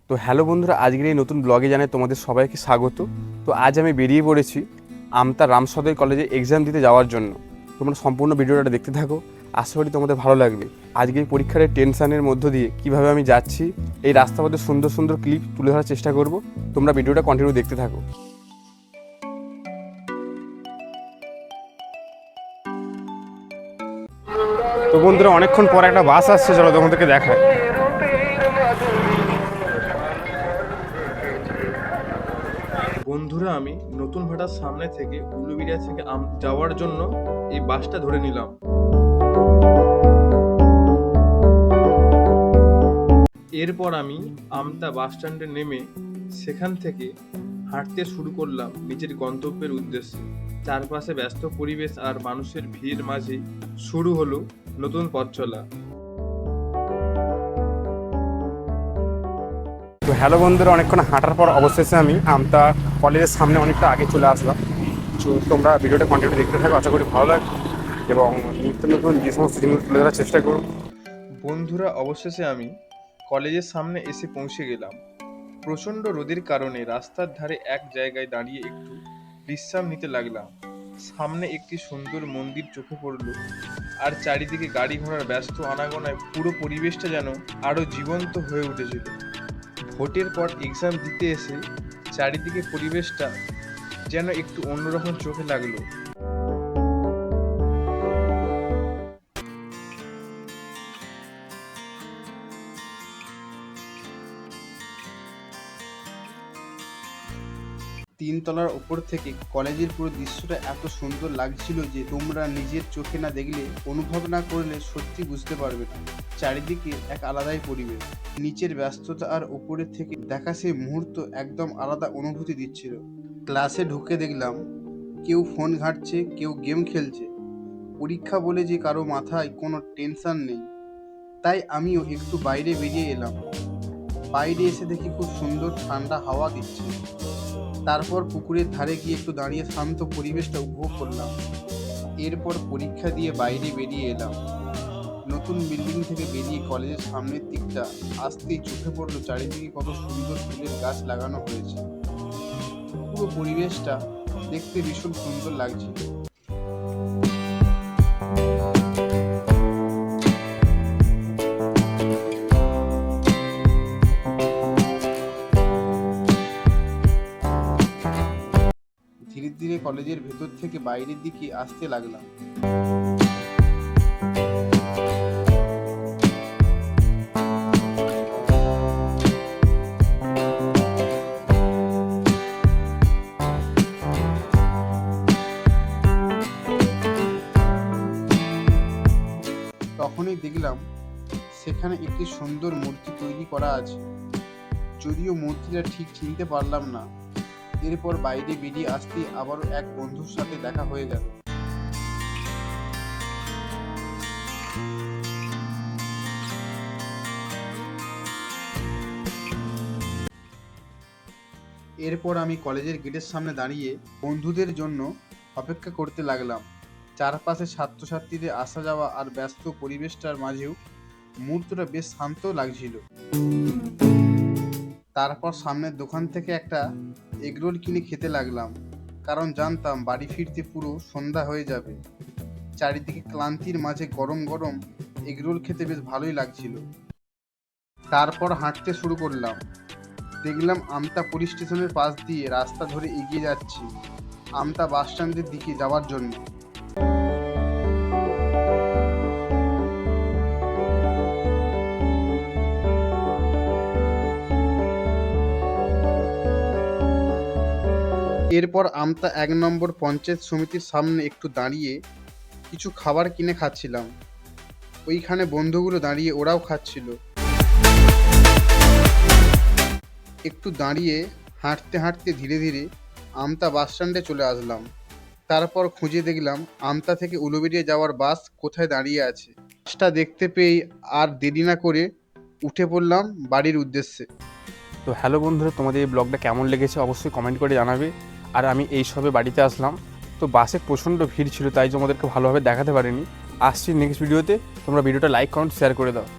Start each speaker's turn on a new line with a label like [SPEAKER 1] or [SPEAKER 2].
[SPEAKER 1] তো হ্যালো বন্ধুরা, আজকের এই নতুন ব্লগে জানাই তোমাদের সবাইকে স্বাগত। তো আজ আমি বেরিয়ে পড়েছি আমতা রামসদয় কলেজে এক্সাম দিতে যাওয়ার জন্য। তোমরা সম্পূর্ণ ভিডিওটা দেখতে থাকো, আশা করি তোমাদের ভালো লাগবে। আজকে এই পরীক্ষার টেনশনের মধ্য দিয়ে কিভাবে আমি যাচ্ছি এই রাস্তা পথে সুন্দর সুন্দর ক্লিপ তুলে ধরার চেষ্টা করব। তোমরা ভিডিওটা কন্টিনিউ দেখতে থাকো। তো বন্ধুরা, অনেকক্ষণ পর একটা বাস আসছে, চলো তোমাদেরকে দেখায়। বন্ধুরা, আমি নতুন ভাটার সামনে থেকে উলুবেড়িয়া থেকে যাওয়ার জন্য এই বাসটা ধরে নিলাম। এরপর আমি আমতা বাস স্ট্যান্ডে নেমে সেখান থেকে হাঁটতে শুরু করলাম নিজের গন্তব্যের উদ্দেশ্যে। চারপাশে ব্যস্ত পরিবেশ আর মানুষের ভিড় মাঝে শুরু হলো নতুন পথ চলা। তো হ্যালো বন্ধুরা, অনেকক্ষণ হাঁটার পর অবশেষে আমি আমতা কলেজের সামনে অনেকটা আগে চলে আসলাম। তো তোমরা ভিডিওটা কন্টিনিউ দেখতে থাকো, আশা করি ভালো লাগবে এবং নিত্য নতুন যে সমস্ত জিনিস তুলে ধরার চেষ্টা করব। বন্ধুরা, অবশেষে আমি কলেজের সামনে এসে পৌঁছে গেলাম। প্রচণ্ড রোদের কারণে রাস্তার ধারে এক জায়গায় দাঁড়িয়ে একটু বিশ্রাম নিতে লাগলাম। সামনে একটি সুন্দর মন্দির চোখে পড়ল, আর চারিদিকে গাড়ি ঘোড়ার ব্যস্ত আনাগোনায় পুরো পরিবেশটা যেন আরো জীবন্ত হয়ে উঠেছিল। ভোটের পর এক্সাম দিতে এসে চারিদিকে পরিবেশটা যেন একটু অন্যরকম চোখে লাগলো।
[SPEAKER 2] তিনতলার ওপর থেকে কলেজের পুরো দৃশ্যটা এত সুন্দর লাগছিল যে তোমরা নিজের চোখে না দেখলে, অনুভব না করলে সত্যি বুঝতে পারবে না। চারিদিকে এক আলাদাই পরিবেশ, নিচের ব্যস্ততা আর উপরের থেকে দেখা সেই মুহূর্ত একদম আলাদা অনুভূতি দিচ্ছিল। ক্লাসে ঢুকে দেখলাম কেউ ফোন ঘাঁটছে, কেউ গেম খেলছে। পরীক্ষা বলে যে কারো মাথায় কোনো টেনশন নেই। তাই আমিও একটু বাইরে বেরিয়ে এলাম। বাইরে এসে দেখি খুব সুন্দর ঠান্ডা হাওয়া দিচ্ছে। তারপর পুকুরের ধারে গিয়ে একটু দাঁড়িয়ে শান্ত পরিবেশটা উপভোগ করলাম। এরপর পরীক্ষা দিয়ে বাইরে বেরিয়ে এলাম। নতুন বিল্ডিং থেকে বেরিয়ে কলেজের সামনের দিকটা আসতেই চোখে পড়লো চারিদিকে কত সুন্দর ফুলের গাছ লাগানো হয়েছে। পুরো পরিবেশটা দেখতে ভীষণ সুন্দর লাগছিল। ধীরে ধীরে কলেজের ভেতর থেকে বাইরের দিকে আসতে লাগলাম। তখনই দেখলাম সেখানে একটি সুন্দর মূর্তি তৈরি করা আছে, যদিও মূর্তিটা ঠিক চিনতে পারলাম না। এরপর বাইরে বেরিয়ে আসতেই আবারও এক বন্ধুর সাথে দেখা হয়ে গেল। এরপর আমি কলেজের গেটের সামনে দাঁড়িয়ে বন্ধুদের জন্য অপেক্ষা করতে লাগলাম। চারপাশে ছাত্রছাত্রীদের আসা যাওয়া আর ব্যস্ত পরিবেশটার মাঝেও মুহূর্তটা বেশ শান্ত লাগছিল। তারপর সামনের দোকান থেকে একটা এগরোল কিনে খেতে লাগলাম, কারণ জানতাম বাড়ি ফিরতে পুরো সন্ধ্যা হয়ে যাবে। চারিদিকে ক্লান্তির মাঝে গরম গরম এগরোল খেতে বেশ ভালোই লাগছিল। তারপর হাঁটতে শুরু করলাম। দেখলাম আমতা পুলিশ স্টেশনের পাশ দিয়ে রাস্তা ধরে এগিয়ে যাচ্ছি আমতা বাস স্ট্যান্ডের দিকে যাওয়ার জন্য। এরপর আমতা 1 নম্বর পঞ্চায়েত সমিতির সামনে একটু দাঁড়িয়ে কিছু খাবার কিনে খাচ্ছিলাম। ওইখানে বন্ধুগুলো দাঁড়িয়ে ওরাও খাচ্ছিল। একটু দাঁড়িয়ে হাঁটতে হাঁটতে ধীরে ধীরে আমতা বাস স্ট্যান্ডে চলে আসলাম। তারপর খুঁজে দেখলাম আমতা থেকে উলুবেড়িয়া যাওয়ার বাস কোথায় দাঁড়িয়ে আছে। বাসটা দেখতে পেয়ে আর দেরি না করে উঠে পড়লাম বাড়ির উদ্দেশ্যে।
[SPEAKER 1] তো হ্যালো বন্ধুরা, তোমাদের এই ব্লগটা কেমন লেগেছে অবশ্যই কমেন্ট করে জানাবে। আর আমি এই সবে বাড়িতে আসলাম, তো বাসে প্রচণ্ড ভিড় ছিল, তাই তোমাদেরকে ভালোভাবে দেখাতে পারিনি। আসছি নেক্সট ভিডিওতে। তোমরা ভিডিওটা লাইক কমেন্ট শেয়ার করে দাও।